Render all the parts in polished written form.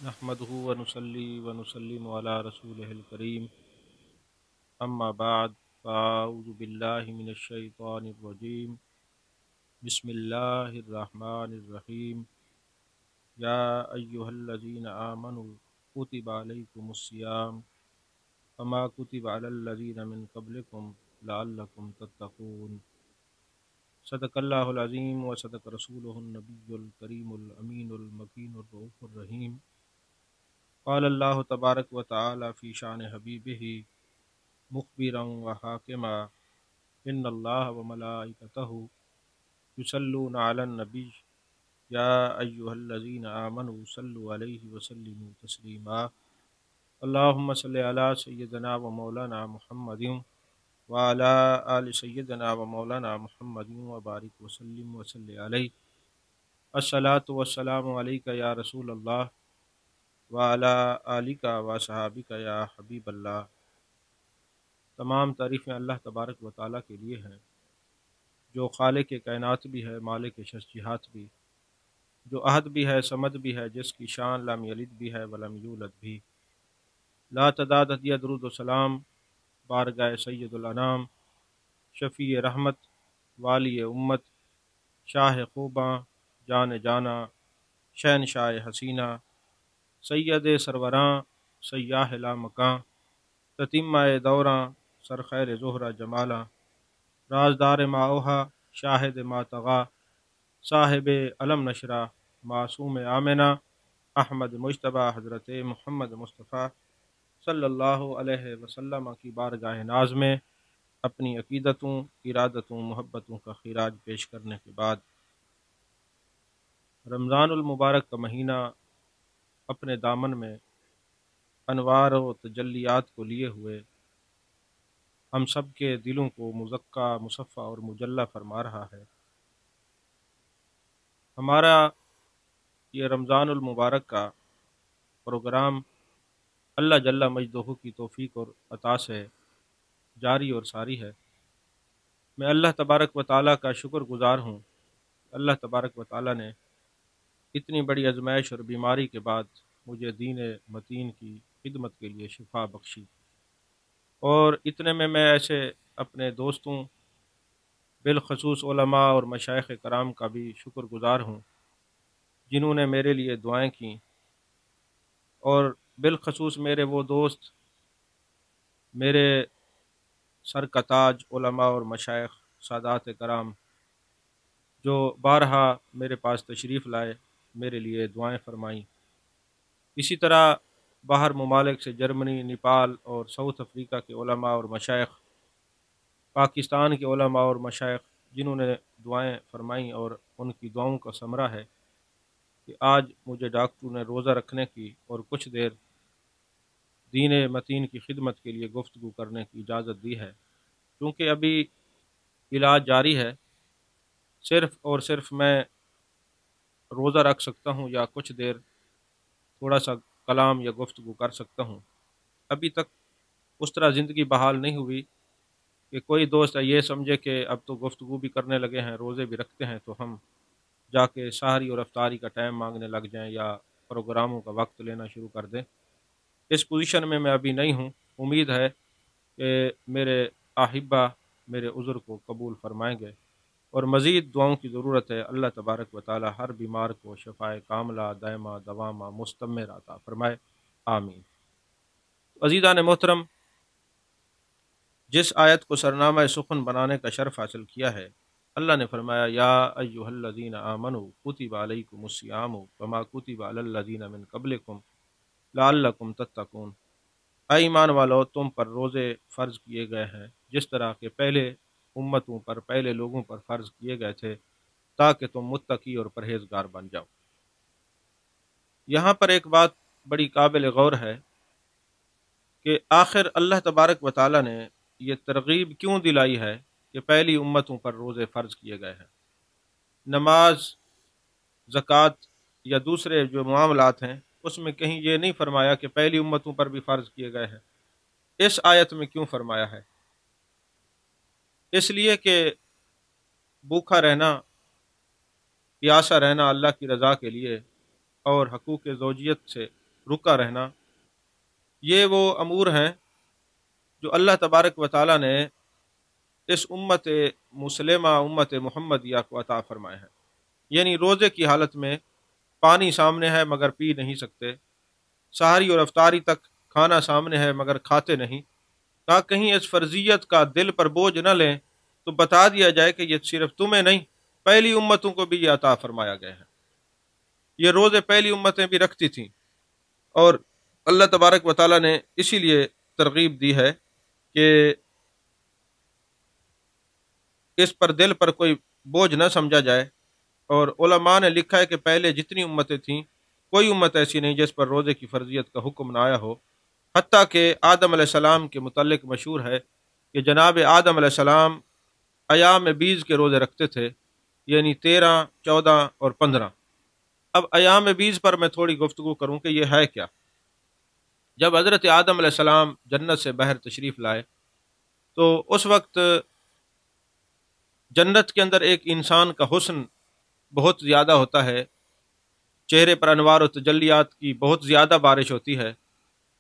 نحمدہ ونصلی ونسلم علی رسولہ الکریم اما بعد فاعوذ باللہ من الشیطان الرجیم بسم اللہ الرحمن الرحیم یا ایہا الذین آمنوا کتب علیکم الصیام کما کتب علی الذین من قبلکم لعلکم تتقون۔ صدق اللہ العظیم و صدق رسولہ النبی الکریم الامین المکین الرؤوف الرحیم۔ قال اللہ تبارک و تعالی فی شان حبیبہ مخبرا و حاکما ان اللہ و ملائکتہ یصلون علی النبی یا ایہا الذین آمنوا صلوا علیہ وسلموا تسلیما۔ اللہم صلی علی سیدنا و مولانا محمد وعلی آل سیدنا و مولانا محمد وبارک وسلم وصلی علیہ۔ الصلاۃ والسلام علیک یا رسول اللہ وعلی آلک و صحابک یا حبیب اللہ۔ تمام تعریفیں اللہ تبارک و تعالیٰ کے لیے ہیں، جو خالق کائنات بھی ہے، مالک ششجہات بھی، جو احد بھی ہے، صمد بھی ہے، جس کی شان لم یلد بھی ہے ولم یولد بھی۔ لا تعداد ہدیہ درود و سلام بارگاہ سید الانام، شفیع رحمت، والی امت، شاہ خوباں، جان جانا، شہنشاہ حسینہ، سید سروراں، سیاہ لامکاں، تتمہ دوراں، سرخیر زہرہ جمالاں، رازدار ما اوہا، شاہد ما طغا، صاحب علم نشرہ، معصوم آمنہ، احمد مجتبیٰ، حضرت محمد مصطفیٰ صلی اللہ علیہ وسلم کی بارگاہ ناز میں اپنی عقیدتوں، ارادتوں، محبتوں کا خراج پیش کرنے کے بعد، رمضان المبارک کا مہینہ اپنے دامن میں انوار و تجلیات کو لیے ہوئے ہم سب کے دلوں کو مزکہ، مصفہ اور مجلہ فرما رہا ہے۔ ہمارا یہ رمضان المبارک کا پروگرام اللہ جل مجدہ کی توفیق اور عطا سے جاری اور ساری ہے۔ میں اللہ تبارک و تعالیٰ کا شکر گزار ہوں، اللہ تبارک و تعالیٰ نے اتنی بڑی آزمائش اور بیماری کے بعد مجھے دین متین کی خدمت کے لیے شفا بخشی، اور اتنے میں ایسے اپنے دوستوں، بالخصوص علماء اور مشائخ کرام کا بھی شکر گزار ہوں جنہوں نے میرے لیے دعائیں کیں، اور بالخصوص میرے وہ دوست، میرے سر کا تاج علماء اور مشائخ سادات کرام جو بارہا میرے پاس تشریف لائے، میرے لیے دعائیں فرمائیں۔ اسی طرح باہر ممالک سے جرمنی، نیپال اور ساؤتھ افریقہ کے علماء اور مشائخ، پاکستان کے علماء اور مشائخ جنہوں نے دعائیں فرمائیں، اور ان کی دعاؤں کا ثمرہ ہے کہ آج مجھے ڈاکٹروں نے روزہ رکھنے کی اور کچھ دیر دین متین کی خدمت کے لیے گفتگو کرنے کی اجازت دی ہے۔ کیونکہ ابھی علاج جاری ہے، صرف اور صرف میں روزہ رکھ سکتا ہوں یا کچھ دیر تھوڑا سا کلام یا گفتگو کر سکتا ہوں۔ ابھی تک اس طرح زندگی بحال نہیں ہوئی کہ کوئی دوست یہ سمجھے کہ اب تو گفتگو بھی کرنے لگے ہیں، روزے بھی رکھتے ہیں، تو ہم جا کے سحری اور افطاری کا ٹائم مانگنے لگ جائیں یا پروگراموں کا وقت لینا شروع کر دیں۔ اس پوزیشن میں ابھی نہیں ہوں۔ امید ہے کہ میرے احبہ میرے عذر کو قبول فرمائیں گے، اور مزید دعاؤں کی ضرورت ہے۔ اللہ تبارک و تعالی ہر بیمار کو شفائے کاملہ دائمہ دوامہ مستمر عطا فرمائے، آمین۔ عزیزان محترم، جس آیت کو سرنامہ سخن بنانے کا شرف حاصل کیا ہے، اللہ نے فرمایا یا ایہا الذین آمنوا کتب علیکم الصیام کما کتب علی الذین من قبلکم لعلکم تتقون۔ اے ایمان والو، تم پر روزے فرض کیے گئے ہیں جس طرح کہ پہلے امتوں پر، پہلے لوگوں پر فرض کیے گئے تھے، تاکہ تم متقی اور پرہیزگار بن جاؤ۔ یہاں پر ایک بات بڑی قابل غور ہے کہ آخر اللہ تبارک و تعالیٰ نے یہ ترغیب کیوں دلائی ہے کہ پہلی امتوں پر روزے فرض کیے گئے ہیں؟ نماز، زکوٰۃ یا دوسرے جو معاملات ہیں اس میں کہیں یہ نہیں فرمایا کہ پہلی امتوں پر بھی فرض کیے گئے ہیں۔ اس آیت میں کیوں فرمایا ہے؟ اس لیے کہ بھوکا رہنا، پیاسا رہنا اللہ کی رضا کے لیے اور حقوق زوجیت سے رکا رہنا، یہ وہ امور ہیں جو اللہ تبارک و تعالیٰ نے اس امت مسلمہ امت محمدیہ کو عطا فرمائے ہیں۔ یعنی روزے کی حالت میں پانی سامنے ہے مگر پی نہیں سکتے، سحری اور افطاری تک کھانا سامنے ہے مگر کھاتے نہیں، تاکہ کہیں اس فرضیت کا دل پر بوجھ نہ لیں تو بتا دیا جائے کہ یہ صرف تمہیں نہیں پہلی امتوں کو بھی یہ عطا فرمایا گیا ہے۔ یہ روزے پہلی امتیں بھی رکھتی تھیں، اور اللہ تبارک و تعالیٰ نے اسی لیے ترغیب دی ہے کہ اس پر دل پر کوئی بوجھ نہ سمجھا جائے۔ اور علماء نے لکھا ہے کہ پہلے جتنی امتیں تھیں کوئی امت ایسی نہیں جس پر روزے کی فرضیت کا حکم نہ آیا ہو، حتیٰ کہ آدم علیہ السلام کے متعلق مشہور ہے کہ جناب آدم علیہ السلام ایام بیز کے روزے رکھتے تھے، یعنی 13، 14 اور 15۔ اب ایام بیز پر میں تھوڑی گفتگو کروں کہ یہ ہے کیا۔ جب حضرت آدم علیہ السلام جنت سے باہر تشریف لائے تو اس وقت جنت کے اندر ایک انسان کا حسن بہت زیادہ ہوتا ہے، چہرے پر انوار و تجلیات کی بہت زیادہ بارش ہوتی ہے،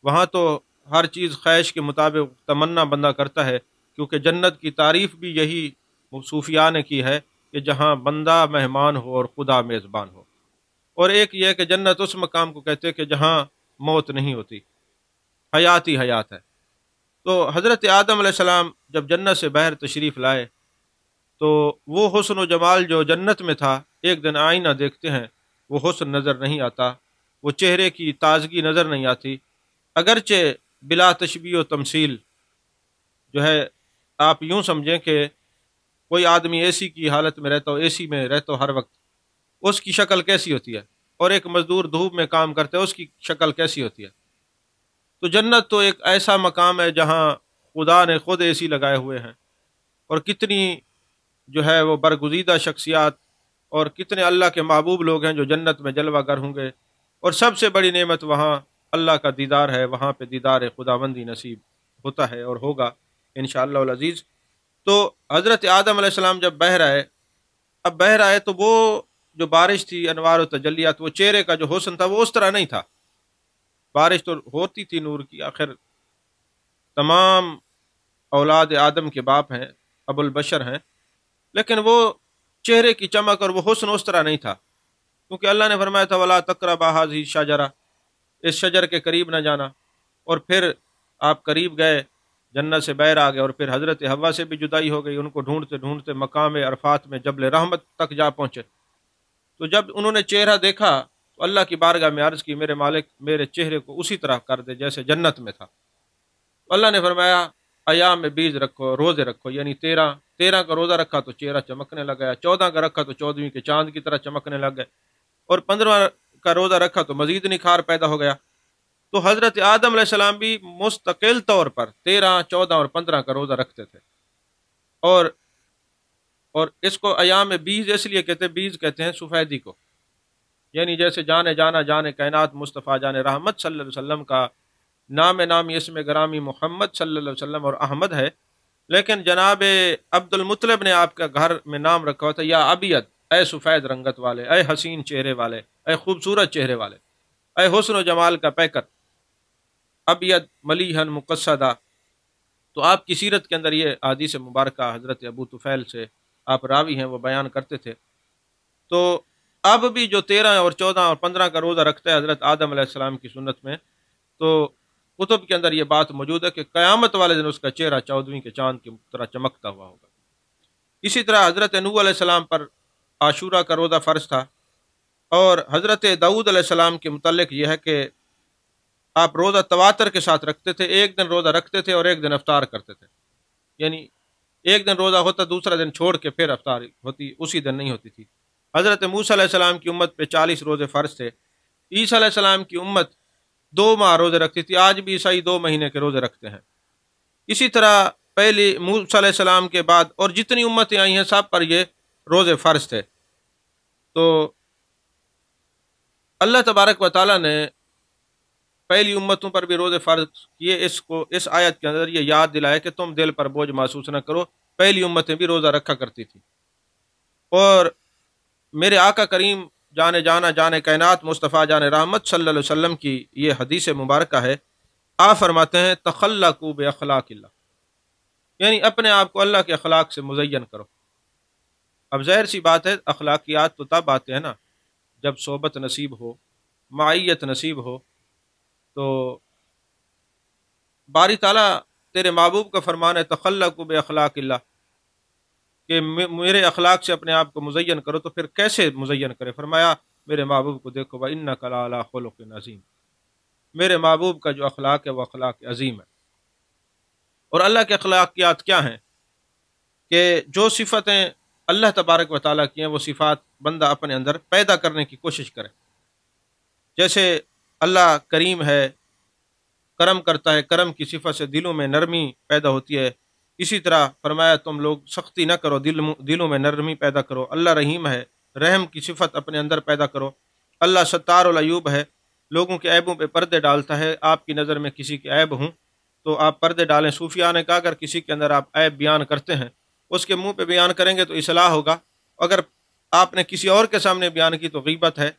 وہاں تو ہر چیز خواہش کے مطابق تمنا بندہ کرتا ہے، کیونکہ جنت کی تعریف بھی یہی صوفیاء نے کی ہے کہ جہاں بندہ مہمان ہو اور خدا میزبان ہو۔ اور ایک یہ ہے کہ جنت اس مقام کو کہتے ہیں کہ جہاں موت نہیں ہوتی، حیات ہی حیات ہے۔ تو حضرت آدم علیہ السلام جب جنت سے باہر تشریف لائے تو وہ حسن و جمال جو جنت میں تھا، ایک دن آئینہ دیکھتے ہیں وہ حسن نظر نہیں آتا، وہ چہرے کی تازگی نظر نہیں آتی، اگرچہ بلا تشبیہ و تمثیل جو ہے آپ یوں سمجھیں کہ کوئی آدمی اے سی کی حالت میں رہتا ہو، اے سی میں رہتا ہو ہر وقت، اس کی شکل کیسی ہوتی ہے، اور ایک مزدور دھوپ میں کام کرتے ہے اس کی شکل کیسی ہوتی ہے۔ تو جنت تو ایک ایسا مقام ہے جہاں خدا نے خود اے سی لگائے ہوئے ہیں، اور کتنی جو ہے وہ برگزیدہ شخصیات اور کتنے اللہ کے محبوب لوگ ہیں جو جنت میں جلوہ گر ہوں گے، اور سب سے بڑی نعمت وہاں اللہ کا دیدار ہے، وہاں پہ دیدار خداوندی نصیب ہوتا ہے اور ہوگا انشاءاللہ العزیز۔ تو حضرت آدم علیہ السلام جب بہر آئے تو وہ جو بارش تھی، انوار و تجلیات، وہ چہرے کا جو حسن تھا وہ اس طرح نہیں تھا۔ بارش تو ہوتی تھی نور کی، آخر تمام اولاد آدم کے باپ ہیں، ابو البشر ہیں، لیکن وہ چہرے کی چمک اور وہ حسن اس طرح نہیں تھا، کیونکہ اللہ نے فرمایا تھا وَلَا تَقْرَبَا هَٰذِهِ الشَّجَرَةَ، اس شجر کے قریب نہ جانا، اور پھر آپ قریب گئے، جنت سے باہر آ گئے، اور پھر حضرت حوا سے بھی جدائی ہو گئی، ان کو ڈھونڈتے ڈھونڈتے مقام عرفات میں جبل رحمت تک جا پہنچے۔ تو جب انہوں نے چہرہ دیکھا تو اللہ کی بارگاہ میں عرض کی میرے مالک میرے چہرے کو اسی طرح کر دے جیسے جنت میں تھا۔ تو اللہ نے فرمایا ایام میں بیز رکھو، روزے رکھو، یعنی 13 کا روزہ رکھا تو چہرہ چمکنے لگا، 14 کا رکھا تو 14ویں کے چاند کی طرح چمکنے لگ گئے، اور 15 کا روزہ رکھا تو مزید نکھار پیدا ہو گیا۔ تو حضرت آدم علیہ السلام بھی مستقل طور پر 13، 14 اور 15 کا روزہ رکھتے تھے، اور اس کو ایام بیز اس لیے کہتے ہیں، بیز کہتے ہیں سفیدی کو، یعنی جیسے جانے کائنات مصطفیٰ جان رحمت صلی اللہ علیہ وسلم کا نامی اسم گرامی محمد صلی اللہ علیہ وسلم اور احمد ہے، لیکن جناب عبد المطلب نے آپ کا گھر میں نام رکھا ہوا تھا یا ابید، اے سفید رنگت والے، اے حسین چہرے والے، اے خوبصورت چہرے والے، اے حسن و جمال کا پیکر، ابید ملیحن مقصدہ۔ تو آپ کی سیرت کے اندر یہ حدیث مبارکہ حضرت ابو طفیل سے آپ راوی ہیں، وہ بیان کرتے تھے۔ تو اب بھی جو 13 اور 14 اور 15 کا روزہ رکھتا ہے حضرت آدم علیہ السلام کی سنت میں، تو کتب کے اندر یہ بات موجود ہے کہ قیامت والے دن اس کا چہرہ 14ویں کے چاند کی طرح چمکتا ہوا ہوگا۔ اسی طرح حضرت نوح علیہ السلام پر عاشورہ کا روزہ فرض تھا، اور حضرت داؤد علیہ السلام کے متعلق یہ ہے کہ آپ روزہ تواتر کے ساتھ رکھتے تھے، ایک دن روزہ رکھتے تھے اور ایک دن افطار کرتے تھے، یعنی ایک دن روزہ ہوتا دوسرا دن چھوڑ کے پھر افطار ہوتی، اسی دن نہیں ہوتی تھی۔ حضرت موسیٰ علیہ السلام کی امت پہ 40 روزے فرض تھے، عیسیٰ علیہ السلام کی امت 2 ماہ روزے رکھتی تھی، آج بھی عیسائی 2 مہینے کے روزے رکھتے ہیں۔ اسی طرح پہلی موسیٰ علیہ السلام کے بعد اور جتنی امتیں آئی ہیں سب پر یہ روزے فرض تھے۔ تو اللہ تبارک و تعالیٰ نے پہلی امتوں پر بھی روزے فرض کیے، اس آیت کے اندر یہ یاد دلایا کہ تم دل پر بوجھ محسوس نہ کرو، پہلی امتیں بھی روزہ رکھا کرتی تھی۔ اور میرے آقا کریم جانے جانا جانے کائنات مصطفیٰ جان رحمت صلی اللہ علیہ وسلم کی یہ حدیث مبارکہ ہے۔ آپ فرماتے ہیں تخلقوا باخلاق اللہ، یعنی اپنے آپ کو اللہ کے اخلاق سے مزین کرو۔ اب ظاہر سی بات ہے اخلاقیات تو تب آتے ہیں نا جب صحبت نصیب ہو، معیت نصیب ہو۔ تو باری تعالیٰ تیرے محبوب کا فرمان ہے تخلقوا باخلاق اللہ، کہ میرے اخلاق سے اپنے آپ کو مزین کرو۔ تو پھر کیسے مزین کرے؟ فرمایا میرے محبوب کو دیکھو وَإِنَّكَ لَعَلَىٰ خُلُقٍ عَظِيمٍ، میرے محبوب کا جو اخلاق ہے وہ اخلاق عظیم ہے۔ اور اللہ کے اخلاقیات کیا ہیں کہ جو صفتیں اللہ تبارک و تعالیٰ کی ہیں وہ صفات بندہ اپنے اندر پیدا کرنے کی کوشش کرے۔ جیسے اللہ کریم ہے، کرم کرتا ہے، کرم کی صفت سے دلوں میں نرمی پیدا ہوتی ہے۔ اسی طرح فرمایا تم لوگ سختی نہ کرو، دلوں میں نرمی پیدا کرو۔ اللہ رحیم ہے، رحم کی صفت اپنے اندر پیدا کرو۔ اللہ ستار العیوب ہے، لوگوں کے عیبوں پہ پردے ڈالتا ہے۔ آپ کی نظر میں کسی کے عیب ہوں تو آپ پردے ڈالیں۔ صوفیاء نے کہا اگر کسی کے اندر آپ عیب بیان کرتے ہیں، اس کے منہ پہ بیان کریں گے تو اصلاح ہوگا، اگر آپ نے کسی اور کے سامنے بیان کی تو غیبت ہے،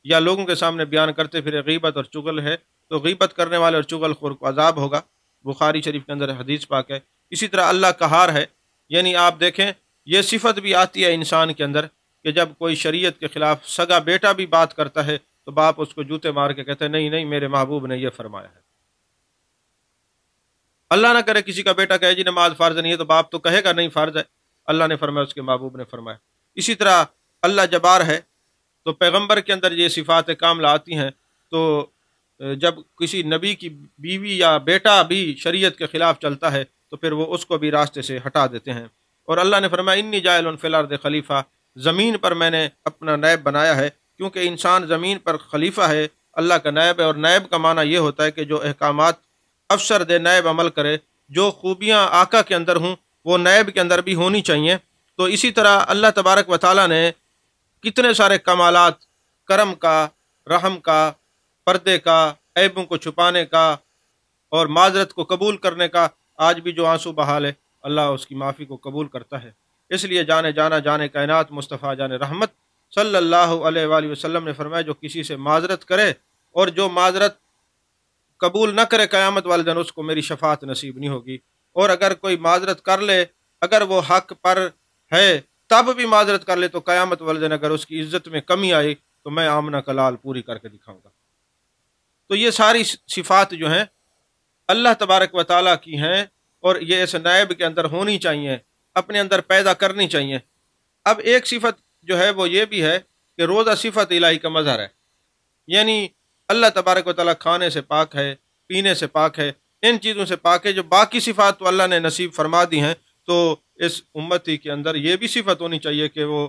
یا لوگوں کے سامنے بیان کرتے پھر غیبت اور چغل ہے، تو غیبت کرنے والے اور چغل خور کو عذاب ہوگا۔ بخاری شریف کے اندر حدیث پاک ہے۔ اسی طرح اللہ قہار ہے، یعنی آپ دیکھیں یہ صفت بھی آتی ہے انسان کے اندر کہ جب کوئی شریعت کے خلاف سگا بیٹا بھی بات کرتا ہے تو باپ اس کو جوتے مار کے کہتے ہیں نہیں نہیں میرے محبوب نے یہ فرمایا ہے۔ اللہ نہ کرے کسی کا بیٹا کہے جی نماز فرض نہیں ہے تو باپ تو کہے گا نہیں فرض ہے، اللہ نے فرمایا اس کے محبوب نے فرمایا۔ اسی طرح اللہ جبار ہے، تو پیغمبر کے اندر یہ صفات کاملہ آتی ہیں۔ تو جب کسی نبی کی بیوی یا بیٹا بھی شریعت کے خلاف چلتا ہے تو پھر وہ اس کو بھی راستے سے ہٹا دیتے ہیں۔ اور اللہ نے فرمایا انی جاعل فی الارض خلیفہ، زمین پر میں نے اپنا نائب بنایا ہے، کیونکہ انسان زمین پر خلیفہ ہے، اللہ کا نائب ہے۔ اور نائب کا معنی یہ ہوتا ہے کہ جو احکامات افسر دے نائب عمل کرے، جو خوبیاں آقا کے اندر ہوں وہ نائب کے اندر بھی ہونی چاہیے۔ تو اسی طرح اللہ تبارک و تعالیٰ نے کتنے سارے کمالات، کرم کا، رحم کا، پردے کا، عیبوں کو چھپانے کا اور معذرت کو قبول کرنے کا۔ آج بھی جو آنسو بہا لے اللہ اس کی معافی کو قبول کرتا ہے۔ اس لیے جانے جانا جانے کائنات مصطفیٰ جان رحمت صلی اللہ علیہ وآلہ وسلم نے فرمایا جو کسی سے معذرت کرے اور جو معذرت قبول نہ کرے قیامت والے دن اس کو میری شفاعت نصیب نہیں ہوگی۔ اور اگر کوئی معذرت کر لے، اگر وہ حق پر ہے تب بھی معذرت کر لے تو قیامت والے دن اگر اس کی عزت میں کمی آئی تو میں آمنہ کا لال پوری کر کے دکھاؤں گا۔ تو یہ ساری صفات جو ہیں اللہ تبارک و تعالیٰ کی ہیں، اور یہ اس نائب کے اندر ہونی چاہیے، اپنے اندر پیدا کرنی چاہیے۔ اب ایک صفت جو ہے وہ یہ بھی ہے کہ روزہ صفت الہی کا مظہر ہے، یعنی اللہ تبارک و تعالیٰ کھانے سے پاک ہے، پینے سے پاک ہے، ان چیزوں سے پاک ہے۔ جو باقی صفات تو اللہ نے نصیب فرما دی ہیں، تو اس امتی کے اندر یہ بھی صفت ہونی چاہیے کہ وہ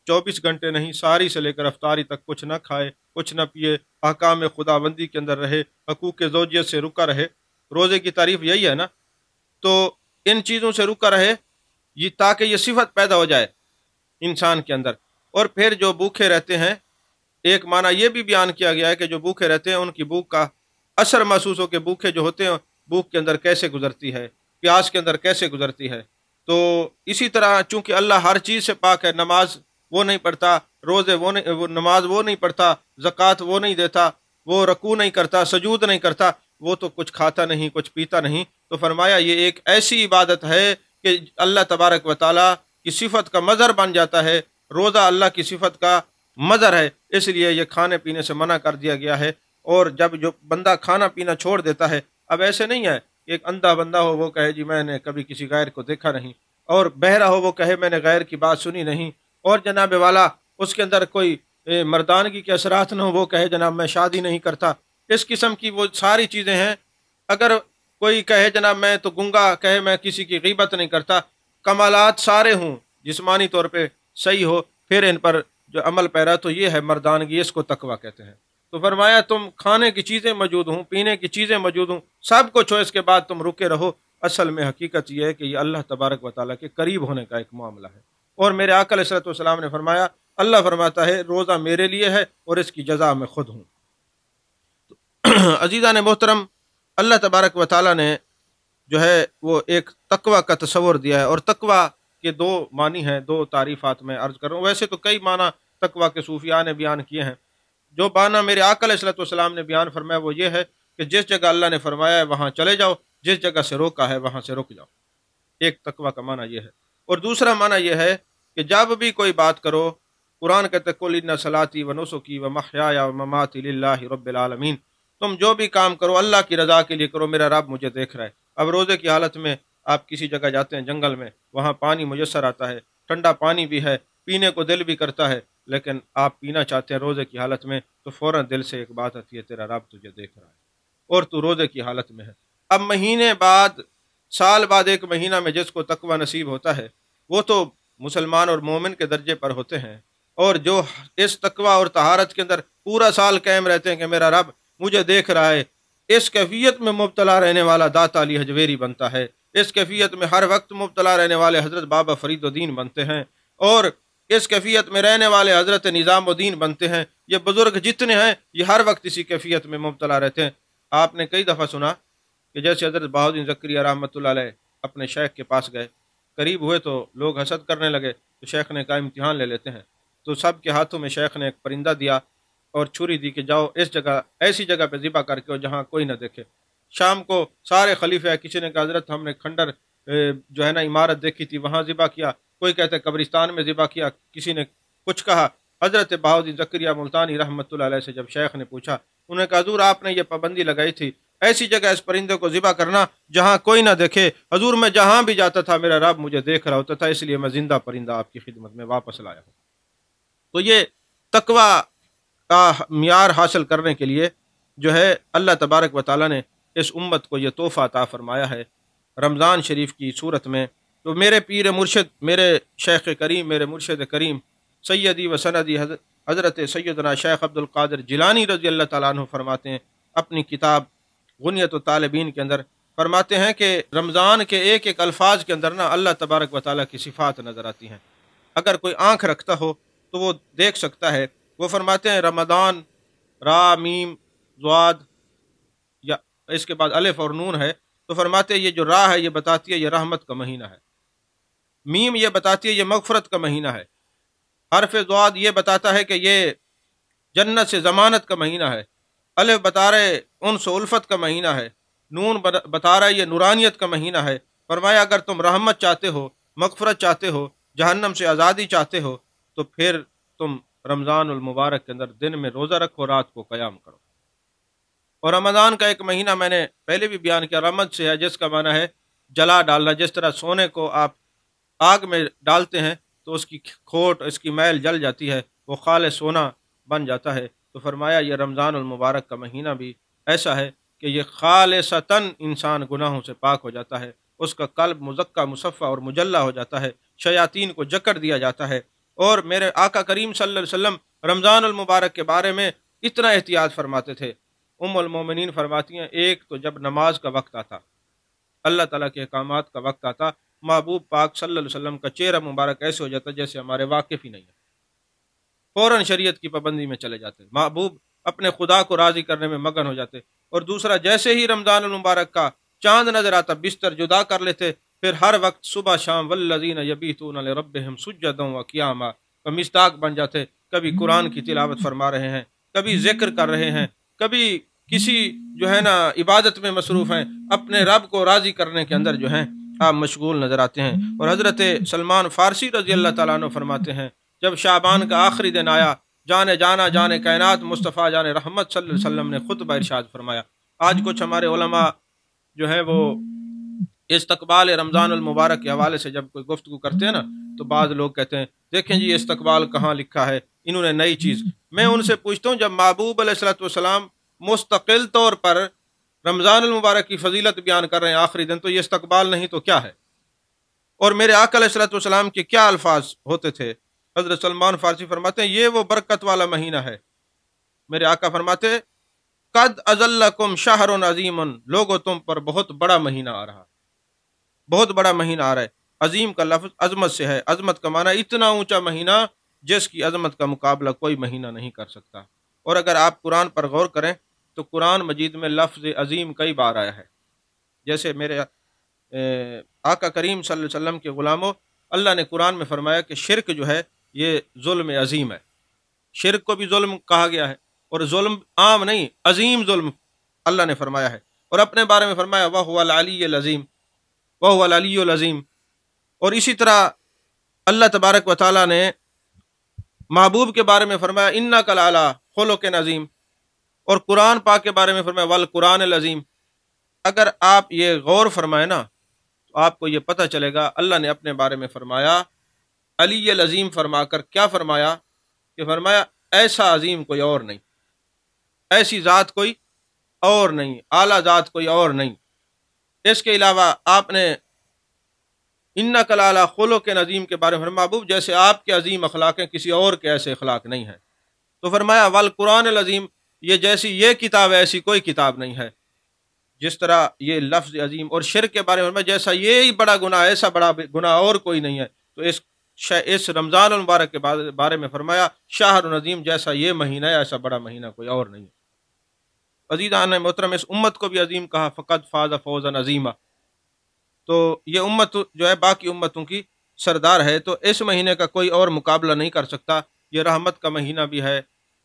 24 گھنٹے نہیں، ساری سے لے کر افطاری تک کچھ نہ کھائے، کچھ نہ پیے، احکام خدا بندی کے اندر رہے، حقوق زوجیت سے رکا رہے۔ روزے کی تعریف یہی ہے نا، تو ان چیزوں سے رکا رہے یہ تاکہ یہ صفت پیدا ہو جائے انسان کے اندر۔ اور پھر جو بھوکے رہتے ہیں، ایک معنی یہ بھی بیان کیا گیا ہے کہ جو بھوکے رہتے ہیں ان کی بھوک کا اثر محسوس ہو کہ بھوکے جو ہوتے ہیں بھوک کے اندر کیسے گزرتی ہے، پیاس کے اندر کیسے گزرتی ہے۔ تو اسی طرح چونکہ اللہ ہر چیز سے پاک ہے، نماز وہ نہیں پڑھتا، روزے وہ نماز وہ نہیں پڑھتا، زکوٰۃ وہ نہیں دیتا، وہ رکوع نہیں کرتا، سجود نہیں کرتا، وہ تو کچھ کھاتا نہیں، کچھ پیتا نہیں۔ تو فرمایا یہ ایک ایسی عبادت ہے کہ اللہ تبارک و تعالیٰ کی صفت کا مظہر بن جاتا ہے۔ روزہ اللہ کی صفت کا مظہر ہے، اس لیے یہ کھانے پینے سے منع کر دیا گیا ہے۔ اور جب جو بندہ کھانا پینا چھوڑ دیتا ہے، اب ایسے نہیں ہے ایک اندھا بندہ ہو وہ کہے جی میں نے کبھی کسی غیر کو دیکھا نہیں، اور بہرا ہو وہ کہے میں نے غیر کی بات سنی نہیں، اور جناب والا اس کے اندر کوئی مردانگی کے اثرات نہ ہو وہ کہے جناب میں شادی نہیں کرتا۔ اس قسم کی وہ ساری چیزیں ہیں۔ اگر کوئی کہے جناب میں تو گنگا، کہے میں کسی کی غیبت نہیں کرتا، کمالات سارے ہوں، جسمانی طور پہ صحیح ہو، پھر ان پر جو عمل پیرا تو یہ ہے مردانگی، اس کو تقویٰ کہتے ہیں۔ تو فرمایا تم کھانے کی چیزیں موجود ہوں، پینے کی چیزیں موجود ہوں، سب کچھ ہو، اس کے بعد تم رکے رہو۔ اصل میں حقیقت یہ ہے کہ یہ اللہ تبارک و تعالیٰ کے قریب ہونے کا ایک معاملہ ہے۔ اور میرے آقا علیہ الصلوۃ والسلام نے فرمایا، اللہ فرماتا ہے روزہ میرے لیے ہے اور اس کی جزا میں خود ہوں۔ عزیزان محترم، اللہ تبارک و تعالیٰ نے جو ہے وہ ایک تقویٰ کا تصور دیا ہے، اور تقویٰ کے دو معنی ہیں، دو تعریفات میں عرض کر رہا ہوں۔ ویسے تو کئی معنی تقوی کے صوفیاء نے بیان کیے ہیں۔ جو معنی میرے آقا علیہ الصلوۃ والسلام نے بیان فرمایا وہ یہ ہے کہ جس جگہ اللہ نے فرمایا ہے وہاں چلے جاؤ، جس جگہ سے روکا ہے وہاں سے رک جاؤ۔ ایک تقوی کا معنی یہ ہے۔ اور دوسرا معنی یہ ہے کہ جب بھی کوئی بات کرو، قرآن کہتے قل ان صلاتی و نسکی و محیای و مماتی للہ رب العالمین، تم جو بھی کام کرو اللہ کی رضا کے لیے کرو، میرا رب مجھے دیکھ رہا ہے۔ اب روزے کی حالت میں آپ کسی جگہ جاتے ہیں جنگل میں، وہاں پانی میسر آتا ہے، ٹھنڈا پانی بھی ہے، پینے کو دل بھی کرتا ہے، لیکن آپ پینا چاہتے ہیں روزے کی حالت میں، تو فوراً دل سے ایک بات آتی ہے تیرا رب تجھے دیکھ رہا ہے اور تو روزے کی حالت میں ہے۔ اب مہینے بعد، سال بعد، ایک مہینہ میں جس کو تقوی نصیب ہوتا ہے وہ تو مسلمان اور مومن کے درجے پر ہوتے ہیں، اور جو اس تقوی اور طہارت کے اندر پورا سال قائم رہتے ہیں کہ میرا رب مجھے دیکھ رہا ہے، اس کیفیت میں مبتلا رہنے والا داتا علی حجویری بنتا ہے، اس کیفیت میں ہر وقت مبتلا رہنے والے حضرت بابا فرید الدین بنتے ہیں، اور اس کیفیت میں رہنے والے حضرت نظام الدین بنتے ہیں۔ یہ بزرگ جتنے ہیں یہ ہر وقت اسی کیفیت میں مبتلا رہتے ہیں۔ آپ نے کئی دفعہ سنا کہ جیسے حضرت بہاؤالدین زکریا رحمۃ اللہ علیہ اپنے شیخ کے پاس گئے، قریب ہوئے تو لوگ حسد کرنے لگے، تو شیخ نے کہا امتحان لے لیتے ہیں، تو سب کے ہاتھوں میں شیخ نے ایک پرندہ دیا اور چھری دی کہ جاؤ اس جگہ، ایسی جگہ پہ ذبح کر کے جہاں کوئی نہ دیکھے۔ شام کو سارے خلیفہ، کسی نے کہا حضرت ہم نے کھنڈر جو ہے نا عمارت دیکھی تھی وہاں ذبح کیا، کوئی کہتے ہیں قبرستان میں ذبح کیا، کسی نے کچھ کہا۔ حضرت بہاؤالدین زکریا ملتانی رحمۃ اللہ علیہ سے جب شیخ نے پوچھا، انہوں نے کہا حضور آپ نے یہ پابندی لگائی تھی ایسی جگہ اس پرندے کو ذبح کرنا جہاں کوئی نہ دیکھے، حضور میں جہاں بھی جاتا تھا میرا رب مجھے دیکھ رہا ہوتا تھا، اس لیے میں زندہ پرندہ آپ کی خدمت میں واپس لایا ہوں۔ تو یہ تقوی کا معیار حاصل کرنے کے لیے جو ہے اللہ تبارک و تعالیٰ نے اس امت کو یہ تحفہ عطا فرمایا ہے رمضان شریف کی صورت میں۔ تو میرے پیر مرشد، میرے شیخ کریم، میرے مرشد کریم سیدی و سندی حضرت سیدنا شیخ عبد القادر جیلانی رضی اللہ تعالیٰ عنہ فرماتے ہیں اپنی کتاب غنیت الطالبین کے اندر، فرماتے ہیں کہ رمضان کے ایک ایک الفاظ کے اندر نا اللہ تبارک و تعالیٰ کی صفات نظر آتی ہیں۔ اگر کوئی آنکھ رکھتا ہو تو وہ دیکھ سکتا ہے۔ وہ فرماتے ہیں رمضان، را میم ضاد، یا اس کے بعد الف اور نون ہے، تو فرماتے ہیں یہ جو را ہے یہ بتاتی ہے یہ رحمت کا مہینہ ہے، میم یہ بتاتی ہے یہ مغفرت کا مہینہ ہے، حرف ضاد یہ بتاتا ہے کہ یہ جنت سے ضمانت کا مہینہ ہے، الف بتا رہے انس و الفت کا مہینہ ہے، نون بتا رہا ہے یہ نورانیت کا مہینہ ہے۔ فرمایا اگر تم رحمت چاہتے ہو، مغفرت چاہتے ہو، جہنم سے آزادی چاہتے ہو، تو پھر تم رمضان المبارک کے اندر دن میں روزہ رکھو، رات کو قیام کرو۔ اور رمضان کا ایک مہینہ میں نے پہلے بھی بیان کیا، رمض سے ہے جس کا معنی ہے جلا ڈالنا۔ جس طرح سونے کو آپ آگ میں ڈالتے ہیں تو اس کی کھوٹ، اس کی میل جل جاتی ہے، وہ خالص سونا بن جاتا ہے، تو فرمایا یہ رمضان المبارک کا مہینہ بھی ایسا ہے کہ یہ خالصتاً انسان گناہوں سے پاک ہو جاتا ہے، اس کا قلب مزکہ مصفہ اور مجلہ ہو جاتا ہے، شیاطین کو جکڑ دیا جاتا ہے۔ اور میرے آقا کریم صلی اللہ علیہ وسلم رمضان المبارک کے بارے میں اتنا احتیاط فرماتے تھے۔ ام المومنین فرماتی ہیں ایک تو جب نماز کا وقت آتا، اللہ تعالیٰ کے احکامات کا وقت آتا، محبوب پاک صلی اللہ علیہ وسلم کا چہرہ مبارک ایسے ہو جاتا جیسے ہمارے واقف ہی نہیں ہے، فوراً شریعت کی پابندی میں چلے جاتے، محبوب اپنے خدا کو راضی کرنے میں مگن ہو جاتے۔ اور دوسرا جیسے ہی رمضان المبارک کا چاند نظر آتا بستر جدا کر لیتے، پھر ہر وقت صبح شام والذین یبیتون لربہم سجدا وقیاما کا مصداق بن جاتے، کبھی قرآن کی تلاوت فرما رہے ہیں، کبھی ذکر کر رہے ہیں، کبھی کسی جو ہے نا عبادت میں مصروف ہیں، اپنے رب کو راضی کرنے کے اندر جو ہیں آپ مشغول نظر آتے ہیں۔ اور حضرت سلمان فارسی رضی اللہ تعالیٰ عنہ فرماتے ہیں جب شعبان کا آخری دن آیا، جانے جانا جانے کائنات مصطفیٰ جان رحمت صلی اللہ علیہ وسلم نے خطبہ ارشاد فرمایا۔ آج کچھ ہمارے علماء جو ہیں وہ استقبال رمضان المبارک کے حوالے سے جب کوئی گفتگو کرتے ہیں نا تو بعض لوگ کہتے ہیں دیکھیں جی استقبال کہاں لکھا ہے، انہوں نے نئی چیز۔ میں ان سے پوچھتا ہوں جب محبوب علیہ الصلوۃ والسلام مستقل طور پر رمضان المبارک کی فضیلت بیان کر رہے ہیں آخری دن، تو یہ استقبال نہیں تو کیا ہے؟ اور میرے آقا علیہ الصلوۃ والسلام کے کیا الفاظ ہوتے تھے؟ حضرت سلمان فارسی فرماتے ہیں یہ وہ برکت والا مہینہ ہے۔ میرے آقا فرماتے قد اذلکم شہر عظیم، لوگو تم پر بہت بڑا مہینہ آ رہا، بہت بڑا مہینہ آ رہا ہے۔ عظیم کا لفظ عظمت سے ہے، عظمت کا معنی اتنا اونچا مہینہ جس کی عظمت کا مقابلہ کوئی مہینہ نہیں کر سکتا۔ اور اگر آپ قرآن پر غور کریں تو قرآن مجید میں لفظ عظیم کئی بار آیا ہے۔ جیسے میرے آقا کریم صلی اللہ علیہ وسلم کے غلاموں، اللہ نے قرآن میں فرمایا کہ شرک جو ہے یہ ظلم عظیم ہے، شرک کو بھی ظلم کہا گیا ہے، اور ظلم عام نہیں، عظیم ظلم اللہ نے فرمایا ہے، اور اپنے بارے میں فرمایا وَهُوَ الْعَلِيُّ الْعَظِيمُ، وَهُوَ الْعَلِيُّ الْعَظِيمُ۔ اور اسی طرح اللہ تبارک و تعالیٰ نے محبوب کے بارے میں فرمایا اِنَّكَ لَعَلَىٰ خُلُقٍ عَظِيمٍ، اور قرآن پاک کے بارے میں فرمایا وَالْقُرْآنِ الْعَظِيمِ۔ اگر آپ یہ غور فرمائے نا تو آپ کو یہ پتہ چلے گا اللہ نے اپنے بارے میں فرمایا علی العظیم فرما کر کیا فرمایا کہ فرمایا ایسا عظیم کوئی اور نہیں، ایسی ذات کوئی اور نہیں، اعلیٰ ذات کوئی اور نہیں۔ اس کے علاوہ آپ نے اِنَّكَ لَعَلَىٰ خُلُقٍ عَظِيمٍ کے بارے میں فرمایا محبوب جیسے آپ کے عظیم اخلاق ہیں کسی اور کے ایسے اخلاق نہیں ہیں، تو فرمایا وَالْقُرْآنِ الْعَظِيمِ، یہ جیسی یہ کتاب ہے ایسی کوئی کتاب نہیں ہے۔ جس طرح یہ لفظ عظیم، اور شرک کے بارے میں جیسا یہ بڑا گناہ ایسا بڑا گناہ اور کوئی نہیں ہے، تو اس رمضان المبارک کے بارے میں فرمایا شہر عظیم، جیسا یہ مہینہ ہے ایسا بڑا مہینہ کوئی اور نہیں ہے۔ عزیزان محترم، اس امت کو بھی عظیم کہا، فقد فاز فوزا عظیما، تو یہ امت جو ہے باقی امتوں کی سردار ہے، تو اس مہینے کا کوئی اور مقابلہ نہیں کر سکتا۔ یہ رحمت کا مہینہ بھی ہے،